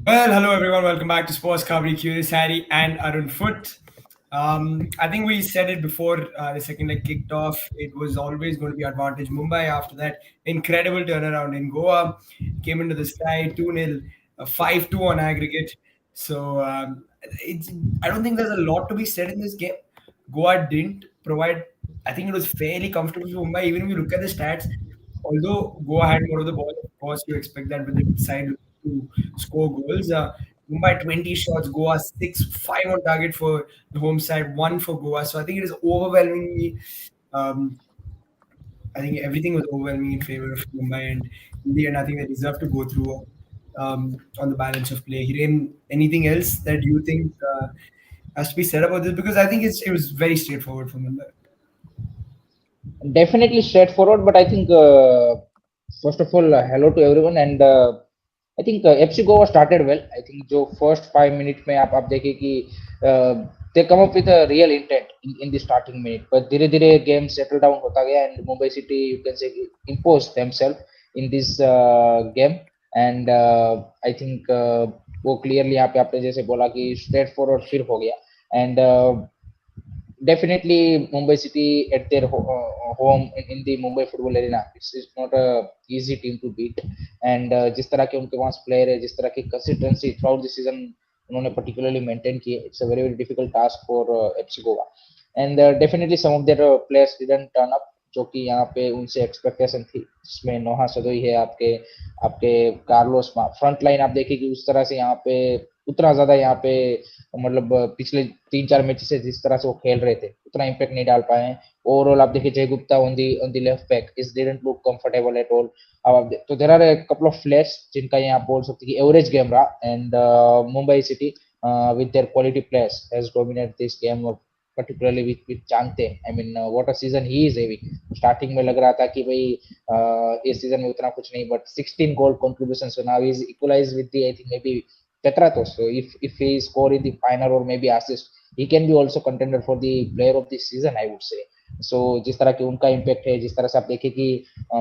Well, hello everyone. Welcome back to Sports Coverage. Curious Harry and Arun Foot. I think we said it before the second leg kicked off. It was always going to be advantage Mumbai. After that, incredible turnaround in Goa. Came into the sky 2-0, 5-2 on aggregate. So it's. I don't think there's a lot to be said in this game. Goa didn't provide. I think it was fairly comfortable for Mumbai. Even if you look at the stats, although Goa had more of the ball, of course you expect that with the side to score goals. Mumbai 20 shots, Goa 6, 5 on target for the home side, 1 for Goa. So I think it is overwhelmingly, um, I think everything was overwhelming in favor of Mumbai and India, and I think they deserve to go through on the balance of play. Hiren, anything else that you think has to be said about this? Because I think it was very straightforward for Mumbai. Definitely straightforward, but I think first of all, hello to everyone, and I think FC Goa started well. I think जो first 5 minutes में आप देखें कि they come up with a real intent in the starting minute, but धीरे-धीरे game settle down होता गया and Mumbai City you can say imposed themselves in this game and I think वो clearly यहाँ पे आपने जैसे बोला कि straightforward फिर हो गया and definitely Mumbai City at their home in the Mumbai football arena. It's not a easy team to beat. And जिस तरह के उनके पास player है, जिस तरह की consistency throughout the season उन्होंने particularly maintain की है, it's a very very difficult task for FC Goa. And definitely some of their players didn't turn up, जो कि यहाँ पे उनसे एक्सपेक्टेशन थी, जिसमें नोहा सदोई है आपके आपके कार्लोस फ्रंट लाइन आप देखिए कि उस तरह से यहाँ पे उतना ज्यादा यहाँ पे मतलब पिछले 3-4 मैच से जिस तरह से वो खेल रहे थे उतना इम्पैक्ट नहीं डाल पाए हैं ओवरऑल आप देखिए Jay Gupta on the left back is didn't look comfortable at all अब आप तो there are couple of flash जिनका ये आप बोल सकते हैं कि एवरेज गेम रहा and Mumbai City with their quality players has dominated this game particularly with Chhangte. I mean, what a season he is having. Starting में लग रहा था कि भाई इस सीजन में उतना कुछ नहीं, but 16 goal contributions. So now he's equalized with the I think maybe Petratos. So if he score in the final or maybe assist, he can be also contender for the player of the season, I would say. सो जिस तरह की उनका impact है जिस तरह से आप देखें कि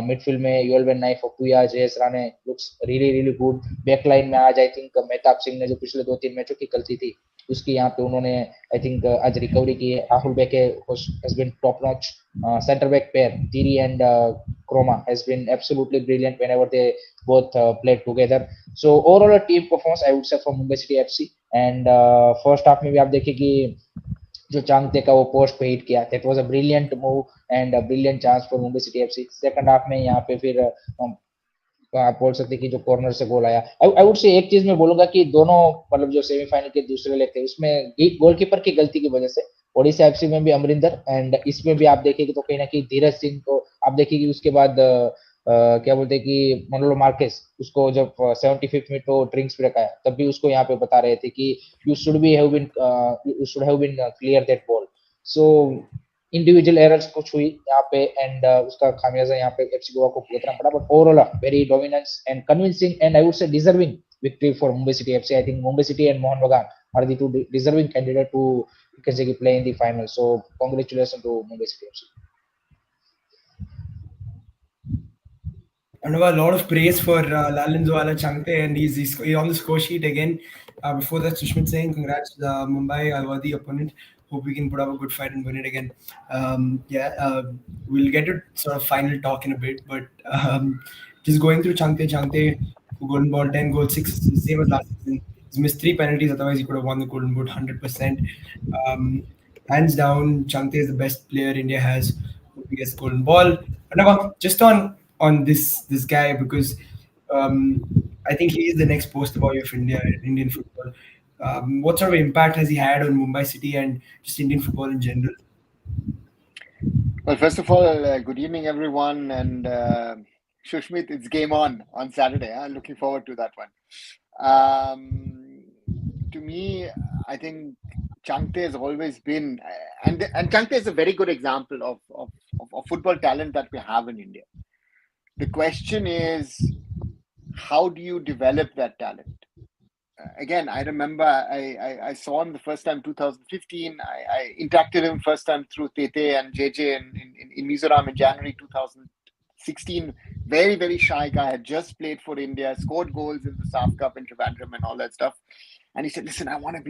मिडफील्ड में यूएलवेन नाइफ अकुया Jayesh Rane looks really really good backline में आज आई थिंक मेहताब सिंह ने जो पिछले 2-3 मैचों की गलती थी उसकी यहाँ पे उन्होंने आई थिंक आज रिकवरी की है Rahul Bheke has been top notch center back pair Tiri and Kroma has been absolutely brilliant whenever they both played together. So overall a team performance I would say for Mumbai City FC and first half में भी आप देखें कि जो चांगते का वो post पे hit किया that was a brilliant move and a brilliant chance for Mumbai city FC second half में यहाँ पे फिर आप बोल सकते हैं कि जो कॉर्नर से गोल आया आई वुड से एक चीज मैं बोलूंगा कि दोनों मतलब जो सेमीफाइनल के दूसरे लेग थे उसमें गोलकीपर की गलती की वजह से ओडिशा एफसी में भी अमरिंदर एंड इसमें भी आप देखेंगे तो कहीं ना कहीं धीरज सिंह को आप देखिए कि उसके बाद क्या बोलते हैं कि मनोलो मार्केस उसको जब 75th मिनट वो ड्रिंक्स ब्रेक आया तब भी उसको यहाँ पे बता रहे थे कि you should have been clear that ball so individual errors कुछ हुई यहाँ पे एंड उसका खामियाजा यहाँ पे एफसी गोवा को भुगतना पड़ा but overall very dominance and convincing and I would say deserving victory for Mumbai City FC. I think Mumbai City and Mohan Bagan are the two deserving candidates to you can say play in the final. So congratulations to Mumbai City FC. And a lot of praise for Lalinzwala Changte, and he's on the score sheet again. Before that, Sushmit saying, congrats, Mumbai, a worthy opponent. Hope we can put up a good fight and win it again. We'll get to sort of final talk in a bit, but just going through Changte, golden ball, 10 goals, 6 assists, same as last season. He's missed 3 penalties, otherwise he could have won the golden boot 100%. Hands down, Changte is the best player India has. Hope he gets the golden ball. And just on this guy because I think he is the next poster boy of Indian football. What sort of impact has he had on Mumbai City and just Indian football in general? Well, first of all, good evening, everyone. And Shushmit, it's game on Saturday. I'm looking forward to that one. To me, I think Changte has always been, and Changte is a very good example of football talent that we have in India. The question is, how do you develop that talent? Again, I remember I saw him the first time 2015. I interacted with him first time through Tete and JJ in Mizoram in January 2016 very, very shy guy, had just played for India, scored goals in the SAF Cup in Trivandrum and all that stuff. And he said, "Listen, I want to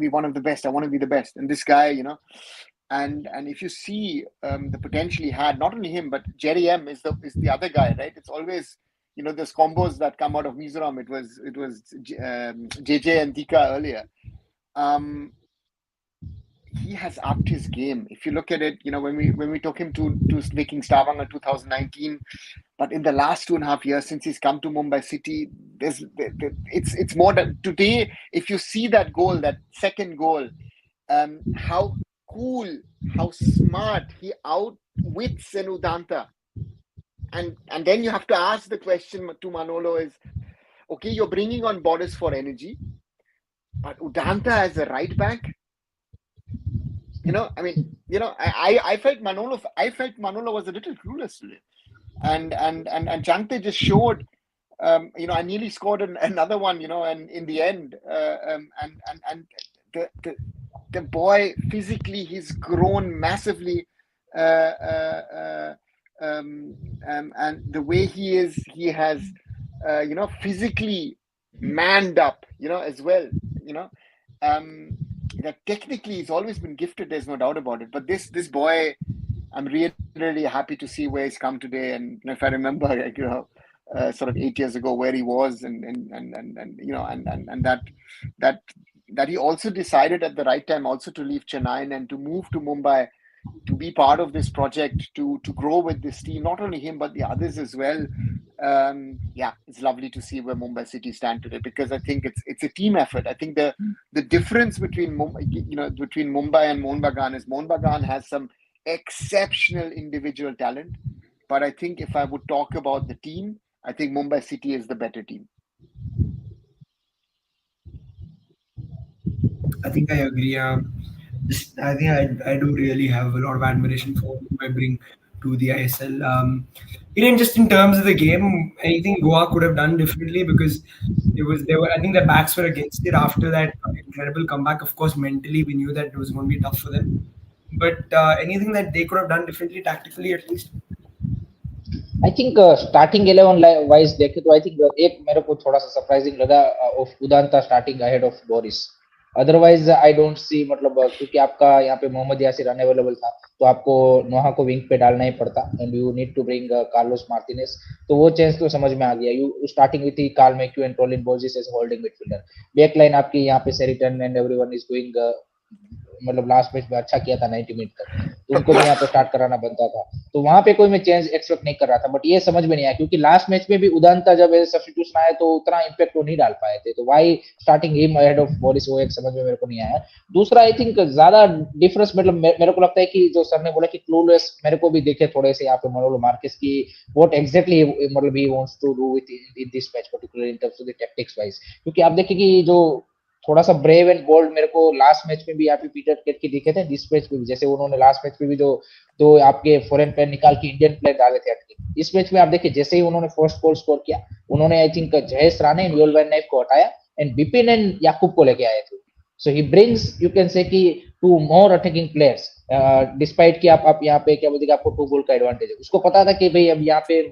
be one of the best. I want to be the best." And this guy, and if you see the potential he had, not only him but Jerry M is the other guy, right? It's always those combos that come out of Mizoram. It was JJ and Dika earlier. He has upped his game. If you look at it, when we took him to Viking Stavanger 2019, but in the last 2.5 years since he's come to Mumbai City, it's more that today, if you see that goal, that second goal, how cool, how smart he outwits an Udanta. And then you have to ask the question to Manolo is, okay, you're bringing on Boris for energy, but Udanta as a right back, I felt Manolo was a little clueless today. And Chhangte just showed, I nearly scored another one, and in the end, and the boy physically, he's grown massively, and the way he has, physically manned up, as well, that technically he's always been gifted. There's no doubt about it. But this boy, I'm really, really happy to see where he's come today. And if I remember, sort of 8 years ago where he was, and that he also decided at the right time also to leave Chennai and to move to Mumbai to be part of this project, to grow with this team, not only him but the others as well. It's lovely to see where Mumbai City stand today, because I think it's a team effort. I think the difference between Mumbai and Mohun Bagan is Mohun Bagan has some exceptional individual talent, but I think if I would talk about the team, I think Mumbai City is the better team. I think I agree. I think I do really have a lot of admiration for who I bring to the ISL. Even just in terms of the game, anything Goa could have done differently, because I think the backs were against it after that incredible comeback. Of course, mentally we knew that it was going to be tough for them. But anything that they could have done differently, tactically at least? I think starting 11 wise देखे तो I think एक मेरे को थोड़ा सा surprising लगा of Udanta starting ahead of Boris. Otherwise I don't see, मतलब क्योंकि आपका यहाँ पे मोहम्मद यासिर अनअवेलेबल था, तो आपको नोहा को विंग पे डालना ही पड़ता, and you need to bring Carlos Martinez. तो वो चेंज तो समझ में आ गया. You starting with Carl McHugh and Rowllin Borges as holding midfielder. Back line आपकी यहाँ पे Seriton and everyone is doing, मतलब लास्ट मैच में अच्छा किया था 90 मिनट तक, तो उनको भी यहाँ पे स्टार्ट कराना बनता था. तो वहां पे कोई मैं चेंज एक्सपेक्ट नहीं कर रहा था, बट ये समझ में नहीं आया क्योंकि लास्ट मैच में भी उदांता जब सब्स्टिट्यूशन आया तो उतना इंपैक्ट वो नहीं डाल पाए थे. तो why starting him ahead of Boris, वो एक समझ में मेरे को नहीं आया. दूसरा आई थिंक ज्यादा डिफरेंस, मतलब मेरे को लगता है कि जो सर ने बोला कि क्लूलेस, मेरे को भी देखे थोड़े से यहाँ पे मनोलो मार्केस की व्हाट एग्जैक्टली मतलब ही wants to do with in this match particularly in terms of the tactics wise. क्योंकि आप देखिए कि जो थोड़ा सा ब्रेव एंड बोल्ड मेरे को लास्ट मैच में भी यहाँ पे पीटर केट के दिखे थे, दिस मैच में भी. जैसे उन्होंने लास्ट मैच में भी जो दो आपके फॉरेन प्लेयर निकाल के इंडियन प्लेयर डाले थे अटके, इस मैच में आप देखिए जैसे ही उन्होंने फर्स्ट गोल स्कोर किया, उन्होंने I think Jayesh Rane and Yoell van Nieff को हटाया एंड बिपिन एंड याकूब को लेके आए थे. So he brings, you can say कि two more attacking players, despite कि आप यहाँ पे क्या बोलते हैं आपको 2 गोल का एडवांटेज है. उसको पता था कि भाई अब यहाँ पे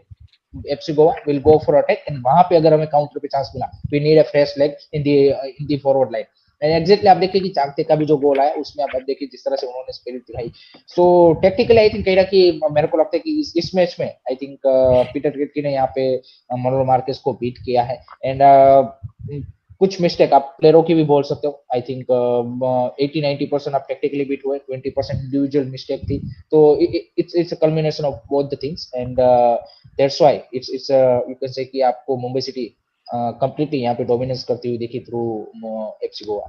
FC Goa will go for attack, and वहां पे अगर हमें काउंटर पे चांस मिला, we need a fresh leg in the forward line. Exactly आप देखिए कि चांगते का भी जो गोल आया उसमें आप देखिए जिस तरह से उन्होंने स्पिरिट दिखाई. सो टेक्निकली आई थिंक कह रहा कि मेरे को लगता है कि इस मैच में आई थिंक पीटर क्रिटकी ने यहाँ पे मनोलो मार्केस को बीट किया है. एंड कुछ मिस्टेक आप प्लेयरों की भी बोल सकते हो. आई थिंक 80-90% आप टेक्निकली बीट हुए, 20% इंडिविजुअल मिस्टेक थी. तो it's a culmination of both the things, and that's why it's you can say कि आपको मुंबई सिटी completely यहाँ पे dominance करती हुई देखी through FC Goa.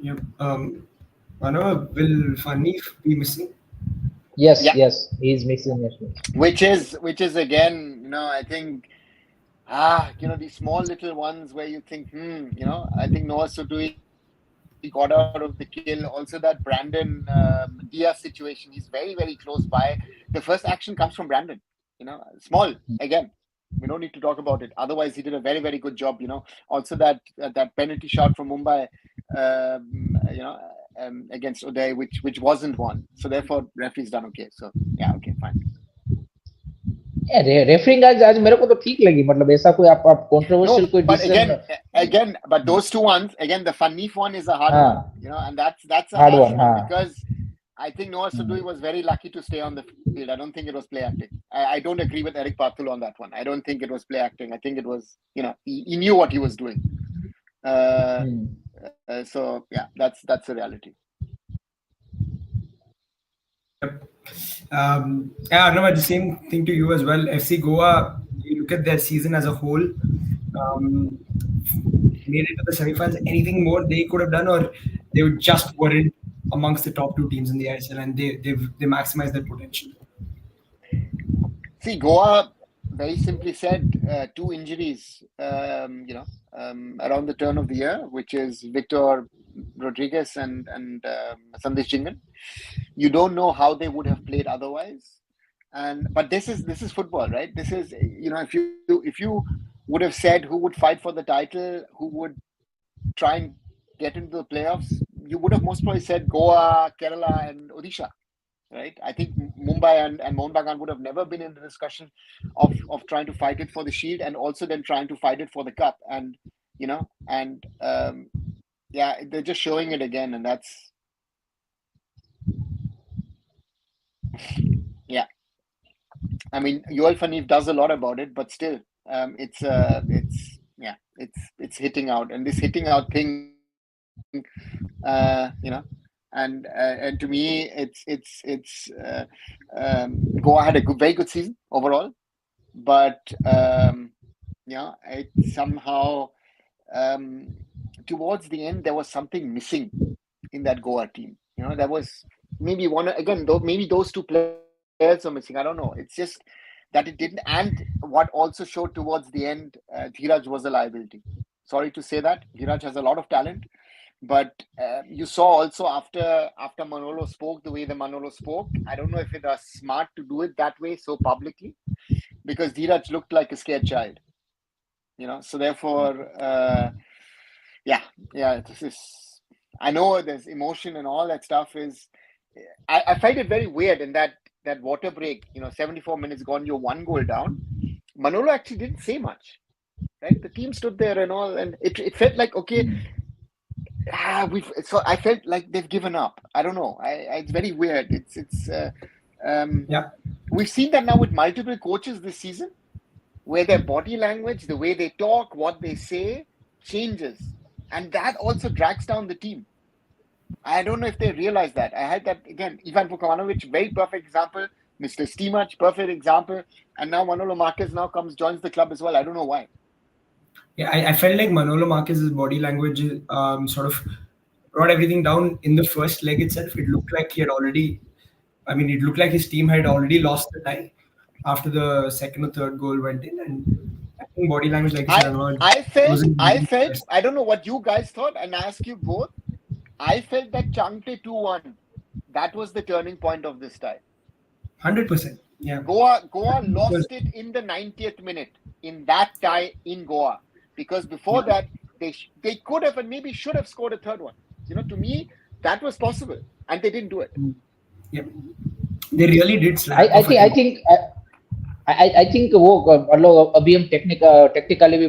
Yep. Mano, will Fani be missing? Yes, he is missing. Which is again, I think, these small little ones where you think, I think Noah Sudui got out of the kill. Also that Brandon Diaz situation, he's very, very close by. The first action comes from Brandon, small again. We don't need to talk about it. Otherwise, he did a very, very good job. Also that penalty shot from Mumbai, against Uday, which wasn't one. So therefore, referee's done okay. So yeah, okay, fine. Referring आज मेरे को तो ठीक लगी, मतलब ऐसा कोई आप कंट्रोवर्शियल No, कोई but decision. but those two ones again, the Fanif one is a hard one, हाँ, and that's a hard harsh one, one हाँ। because I think Noah Sudui was very lucky to stay on the field. I don't think it was play acting. I don't agree with Eric Pathul on that one. I don't think it was play acting. I think it was, he knew what he was doing. So yeah, that's the reality. Yep. Yeah, Arnav, the same thing to you as well. FC Goa, you look at their season as a whole, made it to the semifinals. Anything more they could have done, or they just weren't amongst the top two teams in the ISL, and they maximized their potential. See, Goa, very simply said, two injuries, around the turn of the year, which is Victor Rodriguez and Sandesh Jingan. You don't know how they would have played otherwise. But this is football, right? This is, if you would have said who would fight for the title, who would try and get into the playoffs, you would have most probably said Goa, Kerala, and Odisha, right? I think Mumbai and Mohun Bagan would have never been in the discussion of trying to fight it for the Shield and also then trying to fight it for the Cup. And yeah, they're just showing it again, and that's yeah. I mean, Yoel Fanif does a lot about it, but still, it's hitting out, and this hitting out thing, and to me, it's Goa had a very good season overall, but it somehow towards the end there was something missing in that Goa team. There was maybe one again, though maybe those two players are missing. I don't know. It's just that it didn't. And what also showed towards the end, Dhiraj was a liability. Sorry to say that. Dhiraj has a lot of talent, but you saw also after Manolo spoke the way the Manolo spoke. I don't know if it was smart to do it that way so publicly, because Dhiraj looked like a scared child. So therefore, this is. I know there's emotion and all that stuff. I find it very weird in that water break. 74 minutes gone, you're one goal down. Manolo actually didn't say much, right? The team stood there and all, and it felt like okay. So I felt like they've given up. I don't know. It's very weird. Yeah. We've seen that now with multiple coaches this season, where their body language, the way they talk, what they say, changes, and that also drags down the team. I don't know if they realize that. I had that again. Ivan Vukovanovic, very perfect example. Mr. Stimac, perfect example. And now Manolo Marquez joins the club as well. I don't know why. Yeah, I felt like Manolo Marquez's body language sort of brought everything down in the first leg itself. It looked like it looked like his team had already lost the tie after the second or third goal went in. And I think body language, like you said, I felt, I don't know what you guys thought, and I ask you both. I felt that Chhangte 2-1, that was the turning point of this tie. 100%. Yeah. Goa lost it in the 90th minute in that tie in Goa, because before that they could have and maybe should have scored a third one. To me that was possible, and they didn't do it. Yeah. They really did slap. I think वो मतलब अभी हम technically भी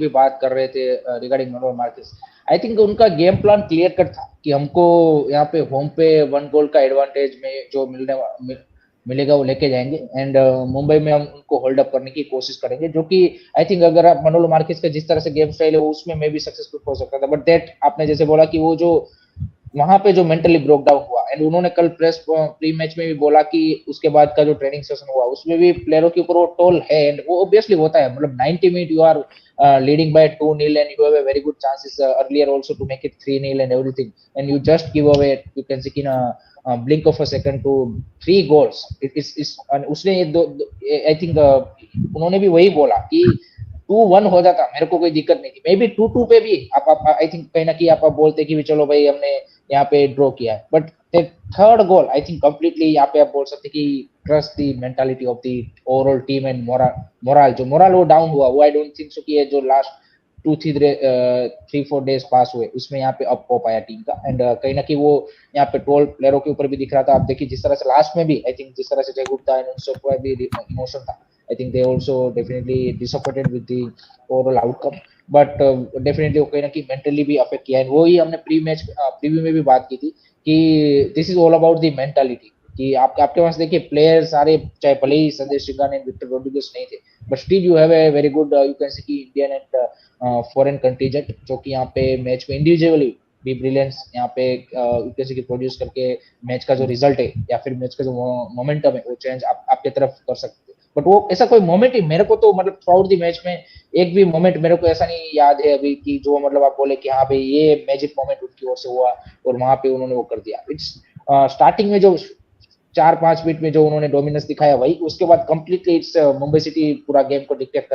बात कर रहे थे regarding Manohar Marquez. I think उनका गेम प्लान क्लियर कट था कि हमको यहाँ पे होम पे 1 गोल का एडवांटेज में जो मिलेगा वो लेके जाएंगे, एंड मुंबई में हम उनको होल्ड अप करने की कोशिश करेंगे, जो कि आई थिंक अगर आप मनोहर मार्केस का जिस तरह से गेम स्टाइल है उसमें मे भी सक्सेसफुल हो सकता था. बट दैट आपने जैसे बोला कि वो जो वहां पे जो मेंटली ब्रोक डाउन हुआ, एंड उन्होंने कल प्री मैच में भी बोला कि उसके बाद का जो ट्रेनिंग सेशन हुआ उसमें भी प्लेयरों के ऊपर वो टोल है, एंड वो ऑब्वियसली होता है. मतलब 90 minute you are leading by 2-0 and you have a very good chances earlier also to make it 3-0 and everything, and you just give away, you can see in a blink of a second to 3 goals. It is उसने I think उन्होंने भी वही बोला कि 2-1 हो जाता मेरे को कोई दिक्कत नहीं थी, मे बी 2-2 पे भी आप आई थिंक कहीं ना कहीं आप बोलते कि चलो भाई हमने यहाँ पे ड्रॉ किया है, but third goal I think completely यहाँ पे आप बोल सकते कि trust the mentality of the overall team and moral जो मोरल वो डाउन हुआ वो आई डोंट थिंक सो कि ये जो लास्ट 3-4 डेज पास हुए उसमें यहाँ पे अप हो पाया टीम का एंड कहीं ना कहीं वो यहाँ पे 12 प्लेयरों के ऊपर भी दिख रहा था. आप देखिए जिस तरह से लास्ट में भी आई थिंक जिस तरह से जय गुप्ता एंड उन सबका भी इमोशन था. I think they also definitely disappointed with the overall outcome but definitely वो कहीं ना कहीं मेंटली भी अफेक्ट किया है. वो ही हमने प्री मैच प्रीव्यू में भी बात की थी कि this is all about the mentality कि आपके पास देखिए प्लेयर सारे चाहे भले ही Sanjay Srikanth and Victor Rodriguez नहीं थे but still you have a very good you can say कि इंडियन एंड फॉरेन कंटीजेंट जो कि यहाँ पे मैच में इंडिविजुअली भी ब्रिलियंस यहाँ पे कैसे कि प्रोड्यूस करके मैच का जो रिजल्ट है या फिर मैच का जो मोमेंटम है वो चेंज आपके तरफ कर सकते हैं. बट वो ऐसा कोई मोमेंट ही मेरे को तो मतलब थ्रू आउट द मैच में एक भी मोमेंट मेरे को ऐसा नहीं याद है अभी कि जो मतलब आप बोले कि हाँ भाई ये मैजिक मोमेंट उनकी ओर से हुआ और वहां पे उन्होंने वो कर दिया. इट्स स्टार्टिंग में जो 4-5 मिनट में जो उन्होंने डोमिनेंस दिखाया वही उसके बाद कंप्लीटली इट्स मुंबई सिटी पूरा गेम को डिक्टेट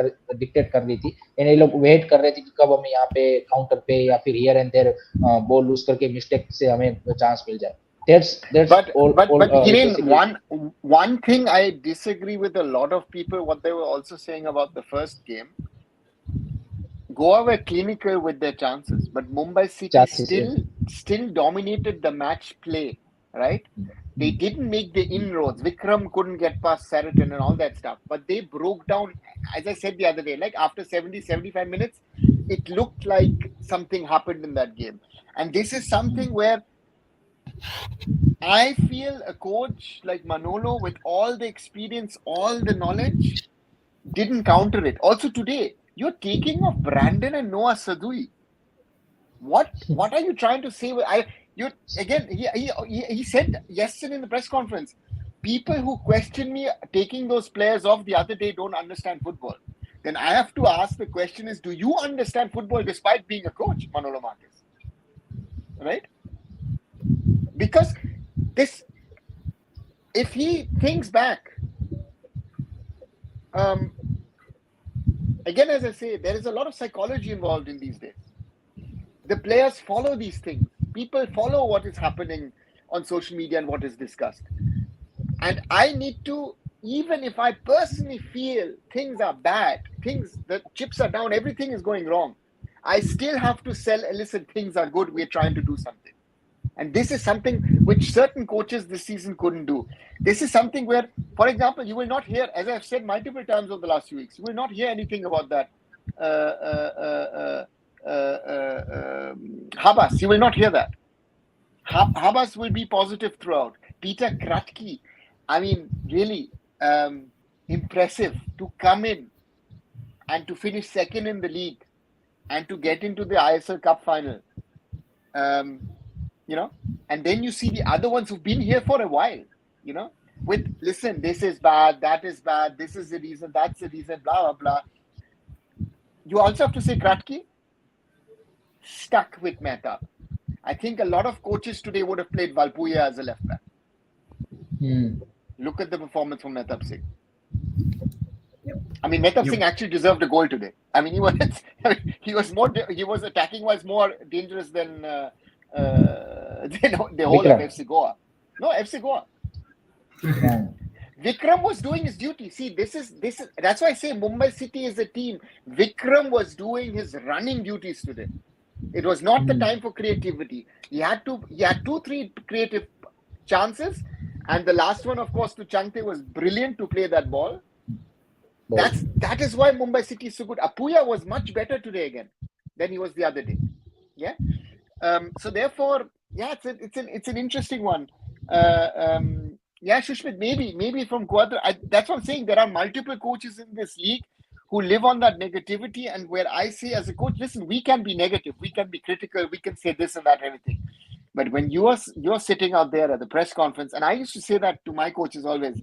कर रही थी एंड ये लोग वेट कर रहे थे कि कब हमें यहाँ पे काउंटर पे या फिर here and there ball loose करके मिस्टेक से हमें चांस मिल जाए. But all, Hiren, basically. one thing I disagree with a lot of people. What they were also saying about the first game, Goa were clinical with their chances, but Mumbai City still dominated the match play. Right? They didn't make the inroads. Vikram couldn't get past Saraton and all that stuff, but they broke down. As I said the other day, like after 70-75 minutes, it looked like something happened in that game, and this is something where I feel a coach like Manolo, with all the experience, all the knowledge, didn't counter it. Also today, you're taking off Brandon and Noah Sadui. What are you trying to say? He said yesterday in the press conference, people who question me taking those players off the other day don't understand football. Then I have to ask the question is, do you understand football despite being a coach, Manolo Marquez? Right? Because if he thinks back, again, as I say, there is a lot of psychology involved in these days. The players follow these things. People follow what is happening on social media and what is discussed. And I need to, even if I personally feel things are bad, the chips are down, everything is going wrong, I still have to listen, things are good, we're trying to do something. And this is something which certain coaches this season couldn't do. This is something where, for example, you will not hear, as I've said multiple times over the last few weeks, you will not hear anything about that. Habas, you will not hear that. Habas will be positive throughout. Peter Kratky, I mean, really impressive to come in and to finish second in the league and to get into the ISL Cup final. And then you see the other ones who've been here for a while, listen, this is bad, that is bad, this is the reason, that's the reason, blah, blah, blah. You also have to say Kratky stuck with Mehta. I think a lot of coaches today would have played Valpuya as a left back. Look at the performance from Mehtab Singh. I mean, Mehtab Singh actually deserved a goal today. I mean, he was attacking wise more dangerous than the whole of FC Goa. No, FC Goa. Vikram was doing his duty. See, this is that's why I say Mumbai City is a team. Vikram was doing his running duties today. It was not the time for creativity. He had 2-3 creative chances, and the last one, of course, to Chhangte was brilliant to play that ball. That is why Mumbai City is so good. Apuya was much better today again than he was the other day. Yeah. So therefore, yeah, it's an interesting one. Yeah, Shushmit, maybe from Quadra. That's what I'm saying. There are multiple coaches in this league who live on that negativity, and where I say as a coach, listen, we can be negative, we can be critical, we can say this and that, everything. But when you're sitting out there at the press conference, and I used to say that to my coaches always,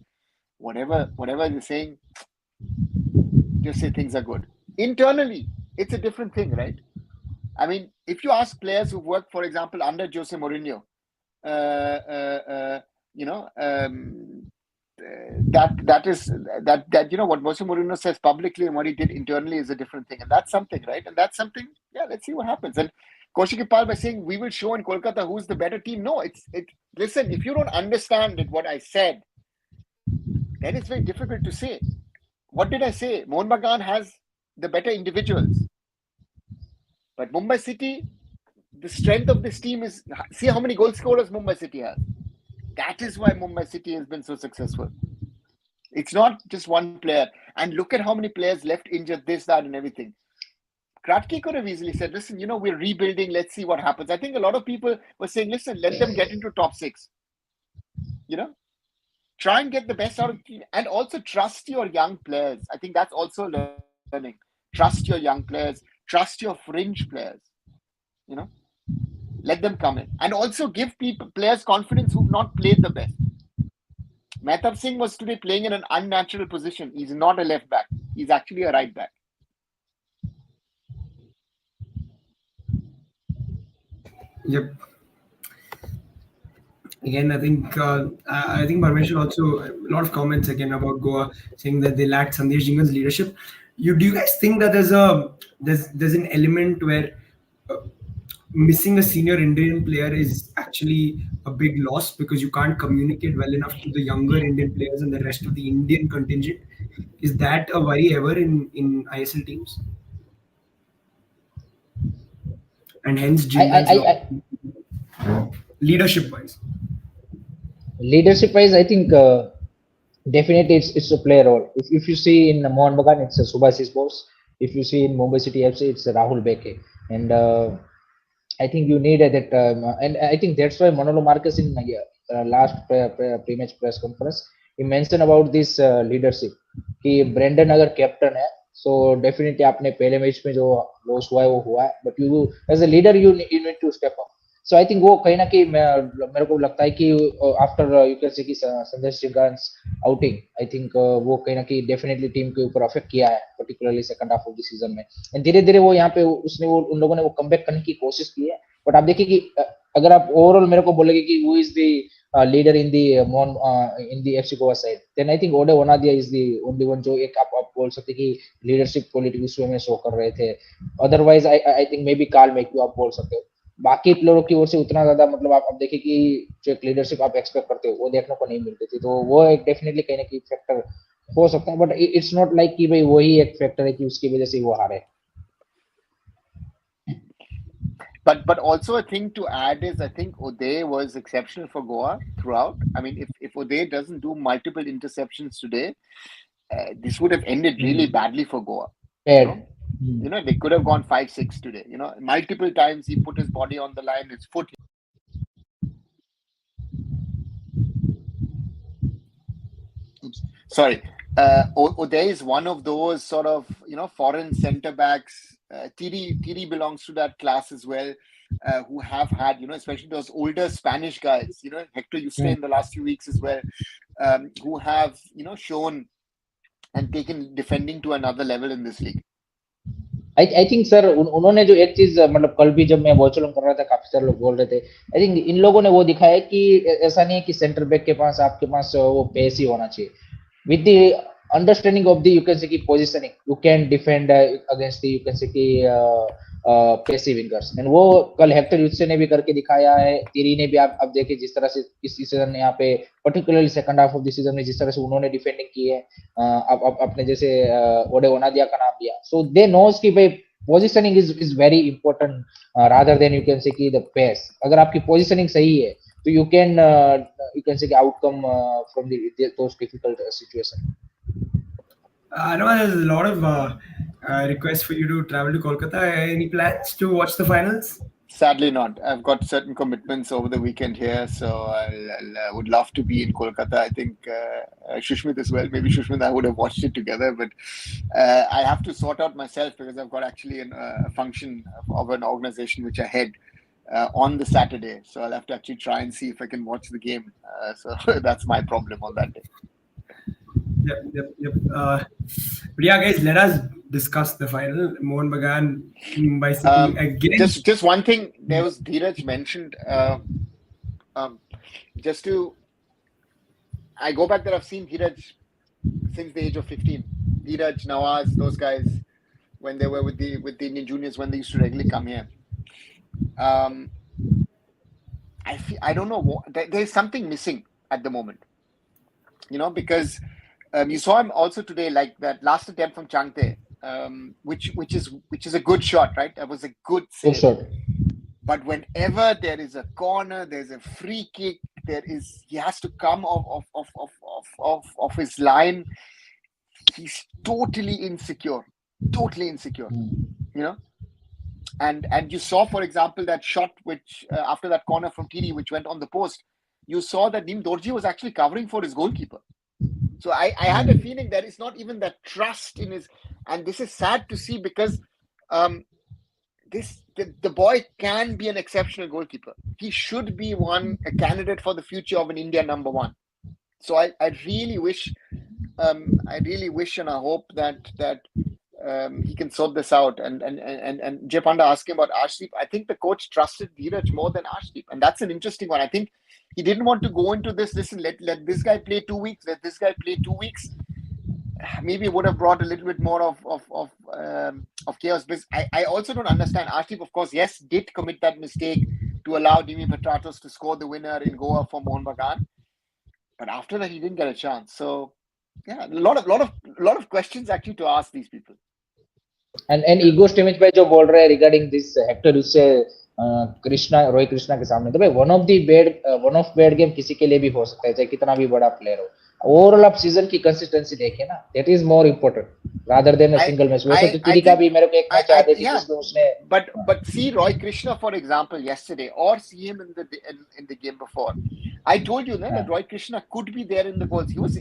whatever you're saying, just say things are good. Internally, it's a different thing, right? I mean, if you ask players who worked, for example, under Jose Mourinho, that what Jose Mourinho says publicly and what he did internally is a different thing, and that's something, right? And that's something. Yeah, let's see what happens. And Kaushik Ipal by saying we will show in Kolkata who's the better team. No, listen. If you don't understand what I said, then it's very difficult to say. What did I say? Mohun Bagan has the better individuals. But Mumbai City, the strength of this team is, see how many goal scorers Mumbai City has. That is why Mumbai City has been so successful. It's not just one player. And look at how many players left injured, this, that, and everything. Kratky could have easily said, listen, we're rebuilding. Let's see what happens. I think a lot of people were saying, listen, let them get into top 6. Try and get the best out of the team. And also trust your young players. I think that's also learning. Trust your young players. Trust your fringe players. Let them come in. And also give players confidence who've not played the best. Mehtab Singh was today playing in an unnatural position. He's not a left back. He's actually a right back. Yep. Again, I think Parmeshwar also, a lot of comments again about Goa saying that they lacked Sandesh Jhingan's leadership. Do you guys think that there's an element where missing a senior Indian player is actually a big loss because you can't communicate well enough to the younger Indian players and the rest of the Indian contingent? Is that a worry ever in ISL teams? And hence Jhingan's leadership wise. Leadership wise, I think definitely it's a play role. If you see in Mohan Bagan, it's Subhashish Bose. If you see in Mumbai City FC, it's Rahul Beke. And I think you need that, and I think that's why Manolo Marquez in last pre-match press conference, he mentioned about this leadership. कि Brendon अगर captain है, so definitely आपने पहले match में जो loss हुआ है वो हुआ है, but you as a leader you need to step up. So I think वो कहीं ना कहीं मेरे को लगता है कि after you can say कि संदेश जिंगान्स outing, I think वो कहीं ना कहीं definitely टीम के ऊपर अफेक्ट किया है, particularly second half of the season में. And धीरे धीरे वो यहाँ पे उन लोगों ने वो कमबैक करने की कोशिश की है. But आप देखिए कि अगर आप ओवरऑल मेरे को बोलेंगे कि who is the leader in the FC Goa side, then I think Ode Onadia is the only one जो एक आप बोल सकते कि leadership quality उसमें में शो कर रहे थे. Otherwise I think maybe Carl Make आप बोल सकते हो. बाकी प्लेयरों की ओर से उतना ज्यादा मतलब आप देखिए कि जो एक लीडरशिप आप एक्सपेक्ट करते हो वो देखने को नहीं मिलती थी, तो वो एक डेफिनेटली कहीं ना कहीं फैक्टर हो सकता है. बट इट्स नॉट लाइक कि भाई वही एक फैक्टर है कि उसकी वजह से वो हारे. But also a thing to add is I think Uday was exceptional for Goa throughout. I mean, if Uday doesn't do multiple interceptions today, this would have ended really badly for Goa. They could have gone 5-6 today. Multiple times he put his body on the line, his foot. Oops. Sorry. Uday is one of those sort of foreign centre backs. Tiri belongs to that class as well, who have had especially those older Spanish guys. Hector Yuste in the last few weeks as well, who have shown and taken defending to another level in this league. I think sir उन्होंने जो एक चीज मतलब कल भी जब मैं वॉचलॉन कर रहा था काफी सारे लोग बोल रहे थे, आई थिंक इन लोगों ने वो दिखाया कि ऐसा नहीं है कि सेंटर बैक के पास आपके पास वो पेस ही होना चाहिए. With the understanding of the you can say ki positioning, you can defend against the you can say ki passive wingers, and वो कल हेक्टर यूत्से ने भी करके दिखाया है. तिरी ने भी आप देखिए जिस तरह से इस सीजन यहाँ पे particularly second half of the season में जिस तरह से उन्होंने डिफेंडिंग की है. अब अपने जैसे ओडे ओनादिया का नाम लिया, सो दे नोज कि भाई positioning is very important rather then you can say कि द पेस. अगर आपकी पोजीशनिंग सही है तो you can say outcome from those difficult situation. I know there's a lot of requests for you to travel to Kolkata. Any plans to watch the finals? Sadly not. I've got certain commitments over the weekend here, so I would love to be in Kolkata. I think Shushmit as well. Maybe Shushmit and I would have watched it together, but I have to sort out myself because I've got actually a function of an organization which I head on the Saturday. So I'll have to actually try and see if I can watch the game. So that's my problem on that day. Yep. But yeah, guys, let us discuss the final. Mohan Bagan, Mumbai City again. Just one thing. There was Dheeraj mentioned. I go back that I've seen Dheeraj since the age of 15. Dheeraj, Nawaz, those guys, when they were with the Indian juniors, when they used to regularly come here. I don't know. There's something missing at the moment. Because you saw him also today, like that last attempt from Chhangte. which is a good shot, right? That was a good Good save. shot. But whenever there is a corner, there's a free kick, he has to come off his line. He's totally insecure, Mm. you know. And you saw, for example, that shot which after that corner from TD, which went on the post, you saw that Nim Dorji was actually covering for his goalkeeper. So I had a feeling there is not even that trust in his, and this is sad to see because the boy can be an exceptional goalkeeper. He should be a candidate for the future of an India number one. So I really wish and I hope that he can sort this out. And Jay Panda asking about Arshdeep. I think the coach trusted Dheeraj more than Arshdeep, and that's an interesting one. I think he didn't want to go into this. Listen, let this guy play 2 weeks. Let this guy play 2 weeks. Maybe would have brought a little bit more of chaos. But I also don't understand. Arshdeep, of course, yes, did commit that mistake to allow Dimi Petratos to score the winner in Goa for Mohan Bagan. But after that, he didn't get a chance. So yeah, a lot of questions actually to ask these people. And ego स्टेमिज पे जो बोल रहे हैं regarding this Hector उससे कृष्णा रोहित कृष्णा के सामने तो भाई वन ऑफ बैड गेम किसी के लिए भी हो सकता है चाहे कितना भी बड़ा प्लेयर हो ओवरऑल आप सीजन की कंसिस्टेंसी देखें ना that is more important rather than a single match वैसे तो टीडी का भी मेरे को एक मैच याद है कि जिसमें उसने but see Roy Krishna for example yesterday or see him in the game before. I told you that Roy Krishna could be there in the goals. He was,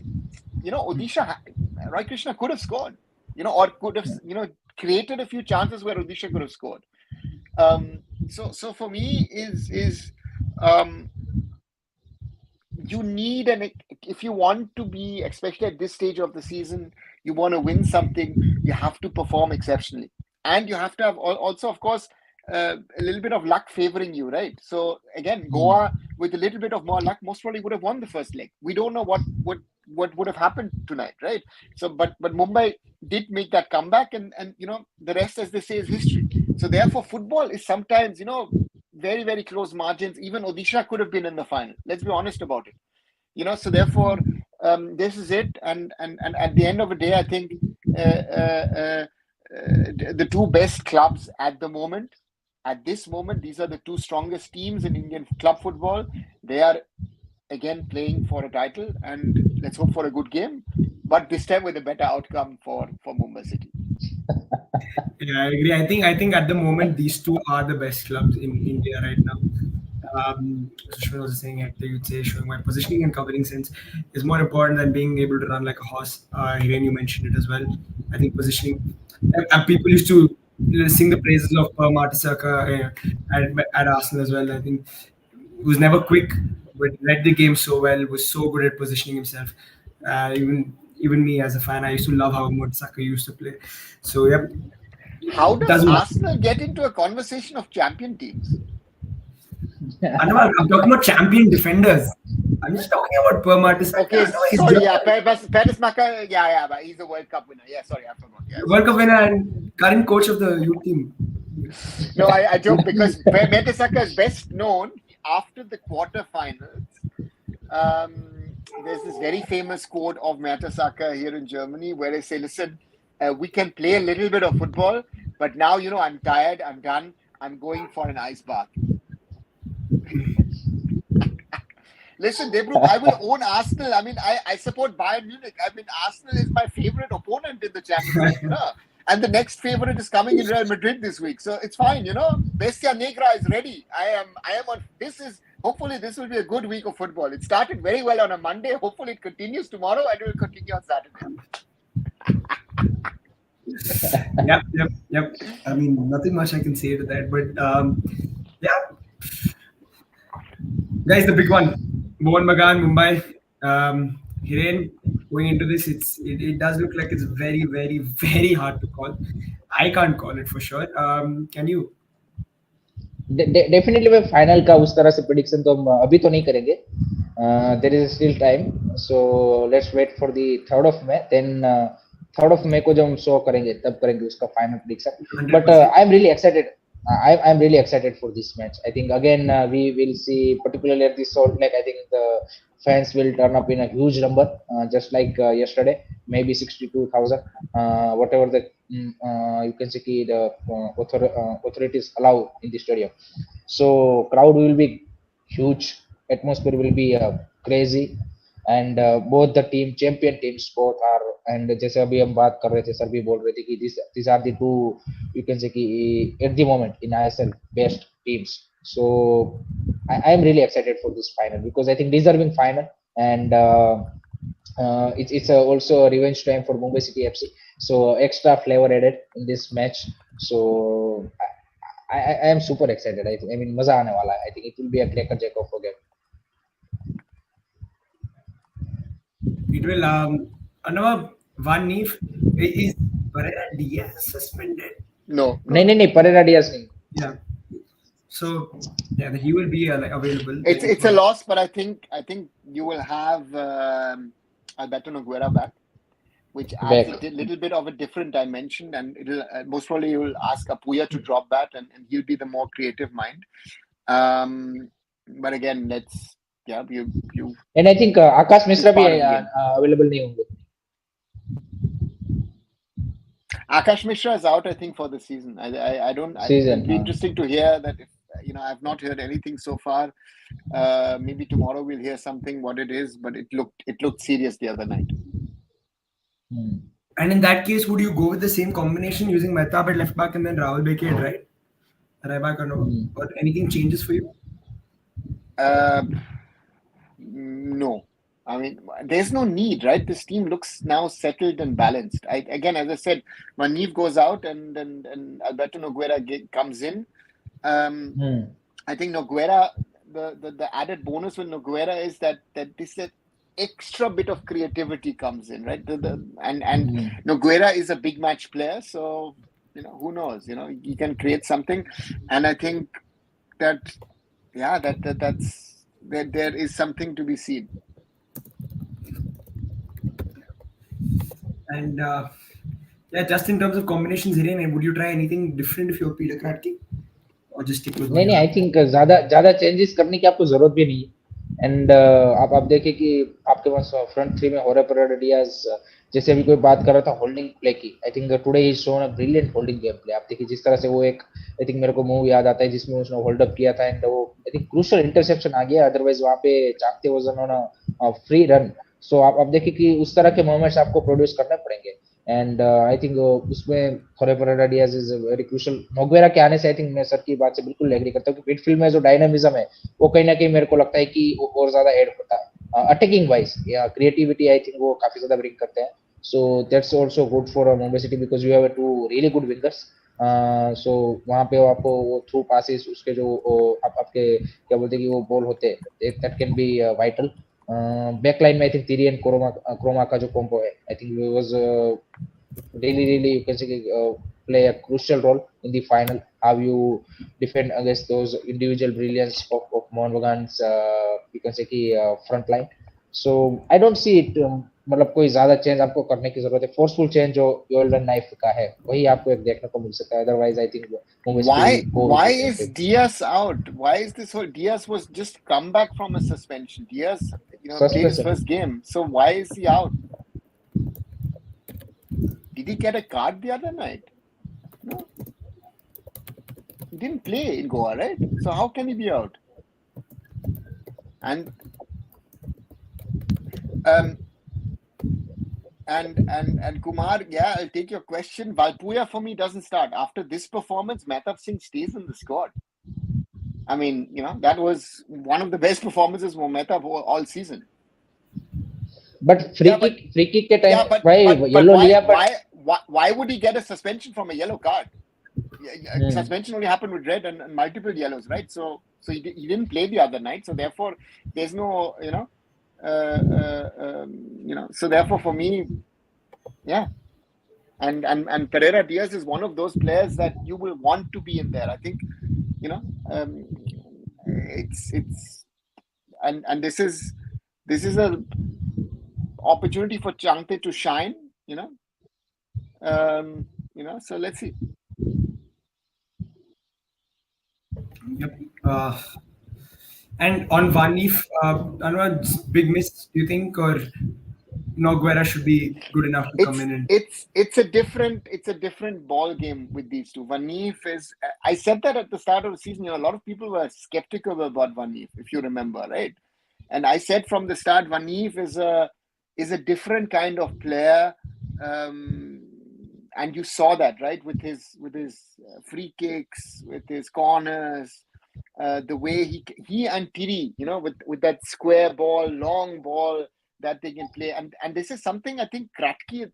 Odisha, Roy Krishna could have scored, or could have, created a few chances where Odisha could have scored. So for me is you need if you want to be, especially at this stage of the season, you want to win something, you have to perform exceptionally, and you have to have also, of course, a little bit of luck favoring you, right? So again, Goa with a little bit of more luck most probably would have won the first leg. We don't know what would have happened tonight, right? So but Mumbai did make that comeback, and the rest, as they say, is history. So therefore football is sometimes very, very close margins. Even Odisha could have been in the final, let's be honest about it. So therefore this is it, and at the end of the day, I think the two best clubs at this moment, these are the two strongest teams in Indian club football. They are again playing for a title, and let's hope for a good game, but this time with a better outcome for Mumbai City. Yeah, I agree. I think at the moment these two are the best clubs in India right now. Shwin was saying, you'd say showing my positioning and covering sense is more important than being able to run like a horse. Hiren, you mentioned it as well. I think positioning. And people used to sing the praises of Mertesacker at Arsenal as well. I think he was never quick, but read the game so well. Was so good at positioning himself. Even me as a fan, I used to love how Mertesacker used to play. So yeah. How does Arsenal get into a conversation of champion teams? I'm talking about champion defenders. I'm just talking about Per Mertesacker. Okay, sorry, yeah, Paris Maka, yeah, but he's a World Cup winner. Yeah, sorry, I forgot. Yeah, World Cup winner and current coach of the youth team. No, I joke because Mertesacker is best known after the quarterfinals. There's this very famous quote of Mertesacker here in Germany where they say, listen, we can play a little bit of football, but now, I'm tired, I'm done, I'm going for an ice bath. Listen, Debru, I will own Arsenal. I mean, I support Bayern Munich. I mean, Arsenal is my favorite opponent in the Champions League, and the next favorite is coming in Real Madrid this week. So it's fine, Bestia Negra is ready. I am on, hopefully this will be a good week of football. It started very well on a Monday. Hopefully it continues tomorrow and it will continue on Saturday. Yep. I mean, nothing much I can say to that, but yeah. Guys, the big one, Mohan Bagan, Mumbai. Hiren, going into this, it does look like it's very, very, very hard to call. I can't call it for sure. Can you? Definitely भाई final का उस तरह से prediction तो हम अभी तो नहीं करेंगे there is still time so let's wait for the 3rd of May then 3rd of May को जब हम शो करेंगे तब करेंगे उसका final prediction but I am really excited I'm really excited for this match. I think again we will see, particularly at the Salt Lake. I think the fans will turn up in a huge number, just like yesterday, maybe 62,000, whatever the you can say the authorities allow in the stadium. So crowd will be huge, atmosphere will be crazy, and both the team champion teams both are, and जैसे अभी हम बात कर रहे थे, sir भी बोल रहे थे कि these are the two, you can say कि at the moment in ISL best teams. So I am really excited for this final because I think deserving final, and it's also a revenge time for Mumbai City FC. So extra flavor added in this match. So I am super excited. I mean मजा आने वाला है. I think it will be a cracker jack of a game. It will. Another one if is Pereira Diaz suspended? No, no, नहीं no. नहीं नहीं, Pereira Diaz नहीं. Yeah. So yeah, he will be available. It's a loss, but I think you will have Alberto Nogueira back, which adds Back. a little bit of a different dimension, and it'll most probably you will ask Apuya to drop back, and he'll be the more creative mind. But again, you And I think Akash Mishra It's भी part of the game. available नहीं होंगे. Akash Mishra is out, I think, for the season. I don't. Season, It'll be interesting to hear that. If I've not heard anything so far. Maybe tomorrow we'll hear something what it is, but it looked serious the other night. And in that case, would you go with the same combination using Mehtab at left back and then Rahul Beke at right back, or anything changes for you? No. I mean, there's no need, right? This team looks now settled and balanced. Again, as I said, Manif goes out and Alberto Nogueira comes in. I think Nogueira, the added bonus with Nogueira is that this extra bit of creativity comes in, right? And Nogueira is a big match player, so who knows? He can create something, and I think that there is something to be seen. And just in terms of combinations, Hiren, would you try anything different if you're Peter Kratky, or just stick with what नहीं you नहीं, have? I think ज्यादा changes करने की आपको जरूरत भी नहीं है. एंड आप देखें कि आपके पास फ्रंट थ्री में हो रहा Pereira Diaz, जैसे अभी कोई बात कर रहा था होल्डिंग प्ले की. I think today he shown a brilliant holding game play. आप देखिए जिस तरह से वो एक, आई थिंक मेरे को मूव याद आता है जिसमें उसने होल्ड अप किया था, एंड वो आई थिंक क्रूशियल इंटरसेप्शन आ गया, अदरवाइज वहां पे चाहते वाज ऑन फ्री रन. सो आप देखिए कि उस तरह के मोमेंट्स आपको प्रोड्यूस करने पड़ेंगे. एंड आई थिंक उसमें Pereira Diaz is very crucial. Noguera के आने से आई थिंक मैं सर की बात से बिल्कुल एग्री करता हूँ कि मिडफील्ड में जो डायनामिज्म है वो कहीं ना कहीं मेरे को लगता है कि और ज्यादा ऐड होता है. अटैकिंग वाइज या क्रिएटिविटी आई थिंक वो काफी ज्यादा ब्रिंग करते हैं. So that's also good for Mumbai city because you have two really good wingers. So वहां पे आपको वो थ्रू पासेस उसके जो आपके क्या बोलते हैं कि वो बॉल होते हैं, that can be vital. Backline में I think Thierry and Kroma का जो कॉम्बो है, I think it was really you can say play a crucial role in the final. How you defend against those individual brilliance of Mohan Bagan's you can say कि front line. So I don't see it. मतलब कोई ज्यादा change आपको करने की जरूरत है. Forceful change जो गोल्डन नाइफ का है वही आपको एक देखने को मिल सकता है. Otherwise I think Why is Diaz out? Why is this whole Diaz was just come back from a suspension? Diaz, played his first game. So why is he out? Did he get a card the other night? No. He didn't play in Goa, right? So how can he be out? And Kumar, yeah, I'll take your question. Valpuya for me doesn't start. After this performance, Mehtab Singh stays in the squad. I mean, that was one of the best performances for Mehtab all season. But free kick के time why yellow लिया, but why would he get a suspension from a yellow card? Suspension only happened with red and multiple yellows, right? So he didn't play the other night. So therefore, there's no so therefore for me, yeah. And Pereira Diaz is one of those players that you will want to be in there. I think it's and this is a opportunity for Chhangte to shine, so let's see. Yep. And on Vanif, I don't know, big miss, do you think, or Noguera should be good enough to come in and It's a different ball game with these two. Vanif is. I said that at the start of the season. A lot of people were skeptical about Vanif, if you remember, right? And I said from the start, Vanif is a different kind of player, and you saw that, right, with his free kicks, with his corners, the way he and Tiri, with that square ball, long ball that they can play, and this is something I think Kratky.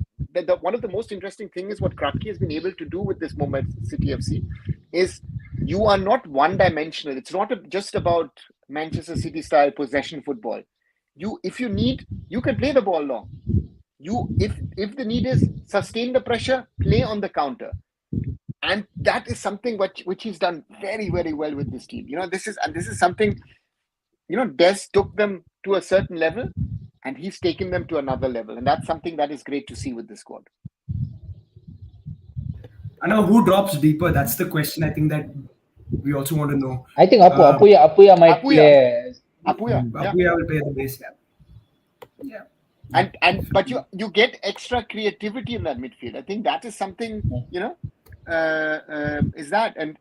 One of the most interesting thing is what Kratky has been able to do with this Mumbai City FC is you are not one dimensional. It's not just about Manchester City style possession football. If you need, you can play the ball long. If the need is sustain the pressure, play on the counter, and that is something which he's done very very well with this team. This is something. Des took them to a certain level, and he's taken them to another level, and that's something that is great to see with this squad. I know who drops deeper. That's the question. I think that we also want to know. I think Apuya might play. Apuya will play the base. Yeah. But you get extra creativity in that midfield. I think that is something, is that. And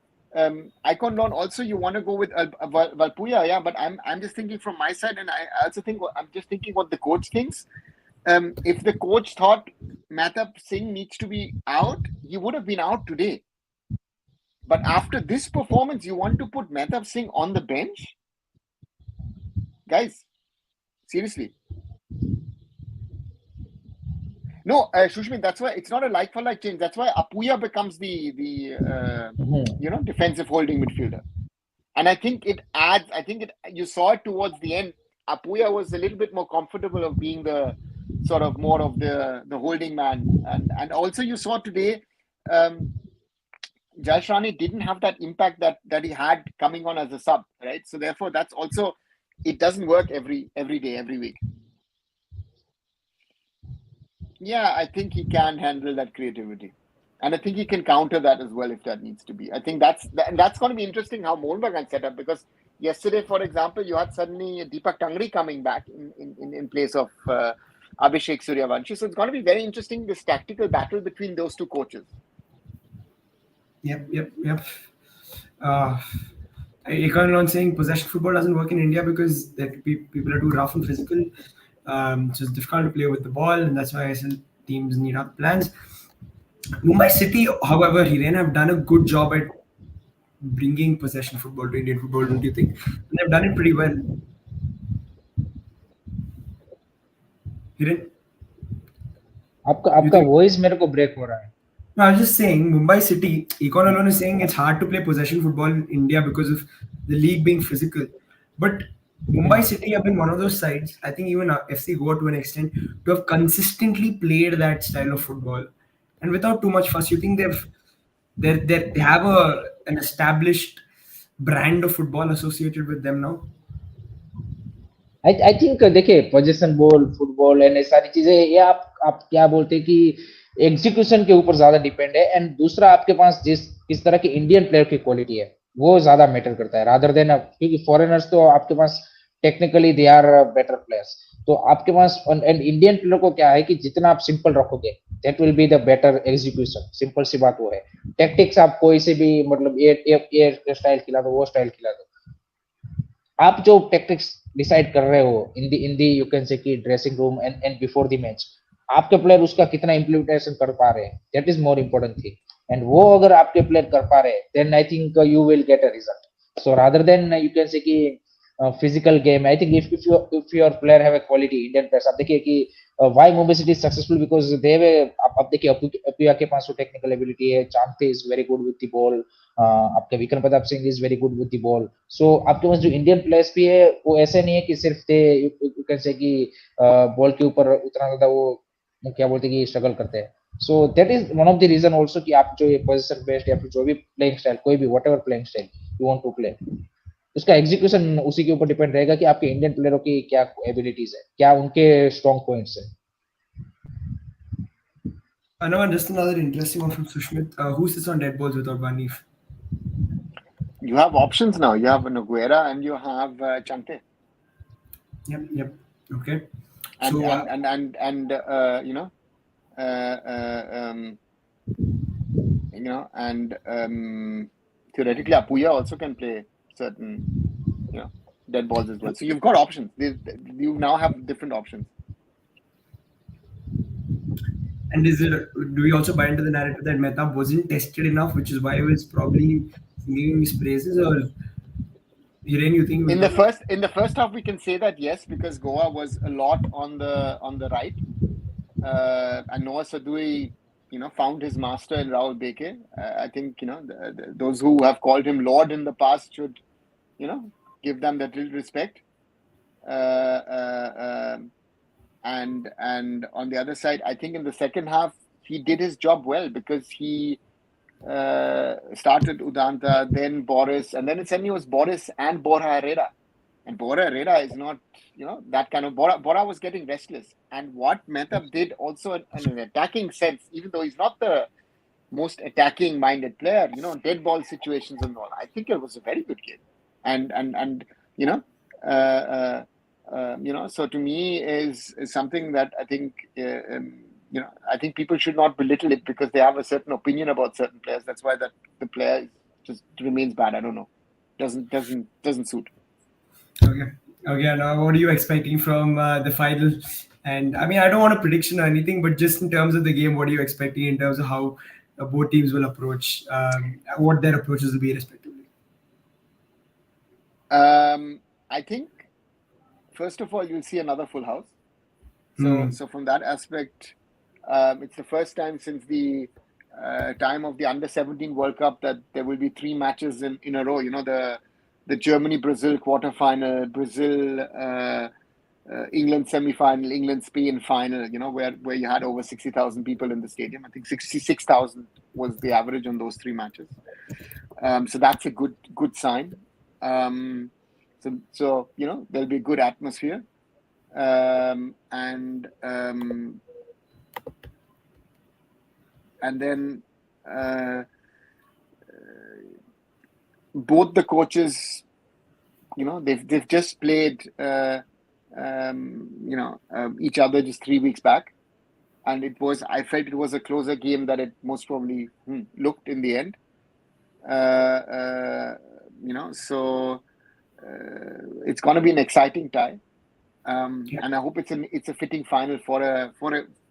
Icon Lawn also, you want to go with Valpuya, yeah, but I'm just thinking from my side, and I also think I'm just thinking what the coach thinks. If the coach thought Mahtap Singh needs to be out, he would have been out today. But after this performance, you want to put Mahtap Singh on the bench? Guys, seriously. No, Shushmin, that's why it's not a like-for-like change. That's why Apuya becomes the defensive holding midfielder. And I think it adds, you saw it towards the end. Apuya was a little bit more comfortable of being the sort of more of the holding man. And also you saw today, Jayesh Rane didn't have that impact that he had coming on as a sub, right? So therefore, that's also, it doesn't work every day, every week. Yeah, I think he can handle that creativity. And I think he can counter that as well if that needs to be. I think that's going to be interesting how Mohun Bagan set up, because yesterday, for example, you had suddenly Deepak Tangri coming back in place of Abhishek Suryavanshi. So it's going to be very interesting, this tactical battle between those two coaches. Yep. Econ on saying possession football doesn't work in India because people are too rough and physical. So it's difficult to play with the ball, and that's why ISL teams need other plans. Mumbai City, however, Hiren have done a good job at bringing possession football to Indian football, don't you think? And they've done it pretty well. Hiren? आपका voice मेरे को break हो रहा है. No, I was just saying, Mumbai City, Econ alone is saying it's hard to play possession football in India because of the league being physical. But Mumbai City have been one of those sides, I think even FC Goa to an extent, to have consistently played that style of football. And without too much fuss, you think they have an established brand of football associated with them now? I think देखिए position ball football and ये सारी चीजें, ये आप क्या बोलते हैं कि एग्जीक्यूशन के ऊपर ज्यादा डिपेंड है. एंड दूसरा, आपके पास किस तरह की इंडियन प्लेयर की क्वालिटी है वो ज्यादा मैटर करता है रादर देन, क्योंकि फॉरेनर्स तो आपके पास technically they are better players. तो आपके पास एंड इंडियन प्लेयर को क्या है कि जितना आप सिंपल रखोगे that will be the better execution. Simple सी बात वो है. टैक्टिक्स आप कोई से भी मतलब ये स्टाइल खिला दो, वो स्टाइल खिला दो, आप जो टैक्टिक्स डिसाइड कर रहे हो इन दी यू कैन से कि dressing room and before the match, आपके प्लेयर उसका कितना इम्प्लीमेंटेशन कर पा रहे हैं, that is more important thing. And वो अगर आपके प्लेयर कर पा रहे हैं then I think you will get a result. So rather then you can say कि physical game, I think if your player have a quality Indian players. आप देखिए कि why Mumbai city is successful because they have, आप देखिए अपुया के पास वो technical ability है, Chhangte is very good with the ball, आपके Vikram Pratap Singh is very good with the ball. So आपके पास जो इंडियन प्लेयर्स भी है वो ऐसे नहीं है कि सिर्फ दे यू कैन से कि बॉल के ऊपर उतना ज्यादा वो क्या बोलते हैं कि स्ट्रगल करते हैं. So that is one of the reason also कि आप जो ये पोजीशन बेस्ड या फिर जो भी प्लेइंग स्टाइल, कोई भी whatever playing style you want to play, उसका एग्जीक्यूशन उसी के ऊपर डिपेंड रहेगा कि आपके इंडियन प्लेयरों की क्या एबिलिटीज है, क्या उनके स्ट्रॉन्ग पॉइंट्स है. Just another interesting one from Sushmit. Who sits on dead balls without Vanif? You have options now. You have Noguera and you have Chhangte. Yep. Okay. And So you know, uh, uh, um, and theoretically, Apuya also can play certain, you know, dead balls as well. So you've got options. You now have different options. and do we also buy into the narrative that Mehta wasn't tested enough, which is why he was probably singing his praises, or Hiren, you think he was In the good? first half, we can say that yes, because Goa was a lot on the right, and Noah Sadui, found his master in Rahul Beke. I think those who have called him Lord in the past should give them that little respect. Uh, and on the other side, I think in the second half he did his job well because he started Udanta, then Boris, and then suddenly it was Boris and Borja Herrera. And Borja Herrera is not, that kind of Bora was getting restless. And what Mehta did also in an attacking sense, even though he's not the most attacking minded player, dead ball situations and all. I think it was a very good game. And you know, uh, so to me is something that I think I think people should not belittle it because they have a certain opinion about certain players. That's why that the player just remains bad. I don't know. Doesn't suit. Okay. Okay. Now, what are you expecting from the final? And I mean, I don't want a prediction or anything, but just in terms of the game, what are you expecting in terms of how both teams will approach, what their approaches will be, respectively? I think first of all you'll see another full house. Hmm. So from that aspect, it's the first time since the time of the Under-17 World Cup that there will be three matches in a row. The Germany-Brazil quarterfinal, Brazil England semi-final, England Spain final. Where you had over 60,000 people in the stadium. I think 66,000 was the average on those three matches. So that's a good sign. So there'll be a good atmosphere. And then both the coaches, they've just played each other just 3 weeks back, and I felt it was a closer game that it most probably looked in the end. So it's going to be an exciting tie. Yeah. And I hope it's a fitting final for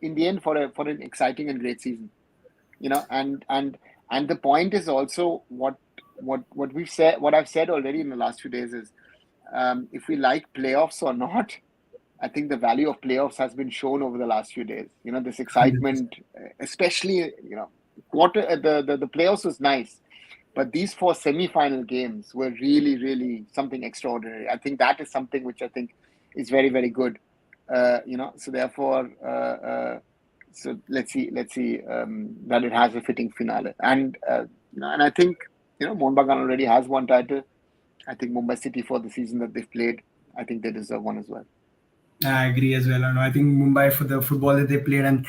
in the end for an exciting and great season. And the point is also what we've said, what I've said already in the last few days is, if we like playoffs or not, I think the value of playoffs has been shown over the last few days. This 100%. excitement, especially the playoffs was nice, but these four semi-final games were really, really something extraordinary. I think that is something which I think is very, very good. So therefore, so let's see that it has a fitting finale. And and I think Mohun Bagan already has one title. I think Mumbai City, for the season that they've played, I think they deserve one as well. I agree as well. I think Mumbai, for the football that they played and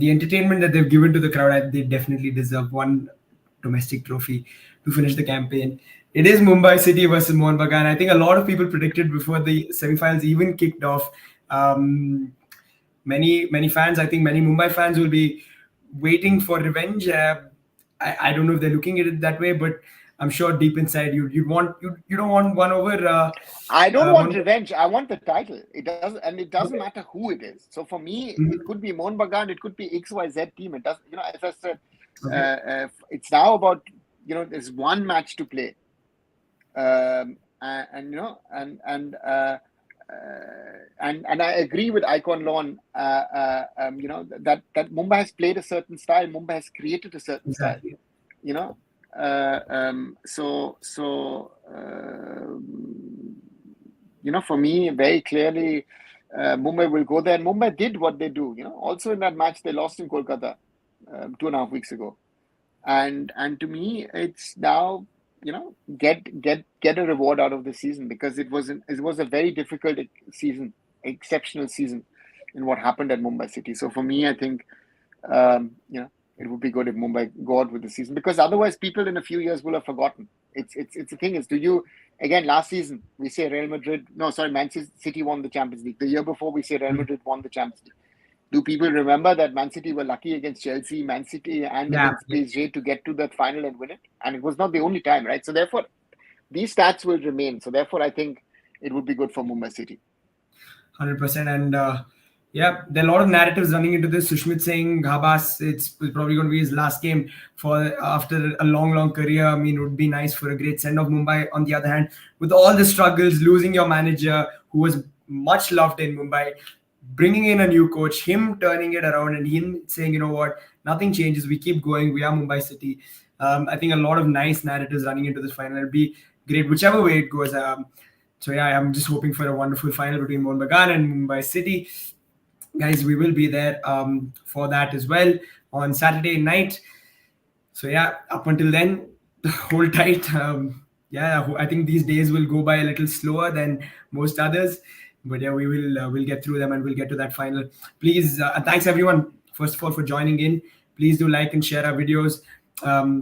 the entertainment that they've given to the crowd, they definitely deserve one domestic trophy to finish the campaign. It is Mumbai City versus Mohun Bagan. I think a lot of people predicted before the semifinals even kicked off. Um, many fans, I think many Mumbai fans will be waiting for revenge. I don't know if they're looking at it that way, but I'm sure deep inside you don't want one over I don't want one. revenge. I want the title. It doesn't matter who it is. So for me, it Mhm. could be Mohun Bagan, it could be XYZ team. It does, as I said, Okay. it's now about there's one match to play, and and I agree with Icon Lawn. That Mumbai has played a certain style. Mumbai has created a certain style. Exactly. You know, for me, very clearly, Mumbai will go there. And Mumbai did what they do. Also in that match, they lost in Kolkata 2.5 weeks ago. And to me, it's now get a reward out of the season because it was a very difficult season, exceptional season in what happened at Mumbai City. So for me, I think it would be good if Mumbai go out with the season, because otherwise people in a few years will have forgotten. It's the thing is, do you again last season we say Man City won the Champions League. The year before we say Real Madrid won the Champions League. Do people remember that Man City were lucky against Chelsea, Man City, and Yeah, against PSG to get to that final and win it? And it was not the only time, right? So therefore, these stats will remain. So therefore, I think it would be good for Mumbai City. 100%. And yeah, there are a lot of narratives running into this. Sushmit saying Habas, it's probably going to be his last game for after a long career. I mean, it would be nice for a great send off. Mumbai, on the other hand, with all the struggles, losing your manager who was much loved in Mumbai, bringing in a new coach, him turning it around, and him saying, you know what, nothing changes. We keep going. We are Mumbai City. I think a lot of nice narratives running into this final. It'll be great, whichever way it goes. So yeah, I'm just hoping for a wonderful final between Mohun Bagan and Mumbai City. Guys, we will be there for that as well on Saturday night. So yeah, up until then, hold tight. Yeah, I think these days will go by a little slower than most others, but yeah, we'll get through them and we'll get to that final. Please, thanks everyone first of all for joining in. Please do like and share our videos.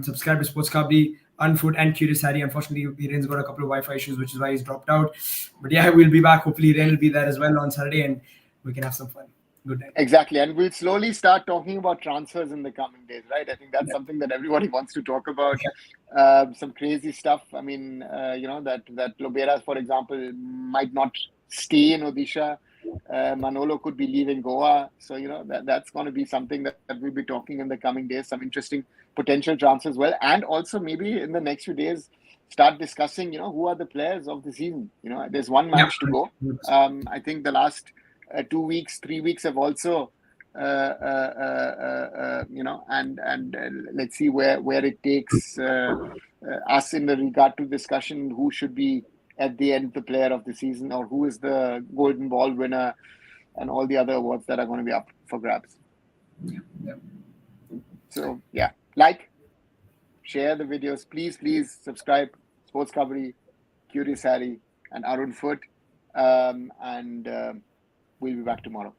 Subscribe to Sports Kabri, Unfoot, and Curious Harry. Unfortunately, Hiren's got a couple of Wi-Fi issues, which is why he's dropped out. But yeah, we'll be back. Hopefully, Hiren will be there as well on Saturday, and we can have some fun. Good night. Exactly, and we'll slowly start talking about transfers in the coming days, right? I think that's something that everybody wants to talk about. Some crazy stuff. I mean, that Lobera, for example, might not stay in Odisha. Manolo could be leaving Goa, so that's going to be something that we'll be talking in the coming days. Some interesting potential transfers as well, and also maybe in the next few days start discussing, who are the players of the season. There's one match to go. I think the last 2 weeks, 3 weeks have also, and let's see where it takes us in the regard to discussion. Who should be at the end the player of the season, or who is the golden ball winner, and all the other awards that are going to be up for grabs. Yeah. So yeah, like, share the videos, please subscribe. Sports Kabri, Curious Harry, and Arun Foot, and we'll be back tomorrow.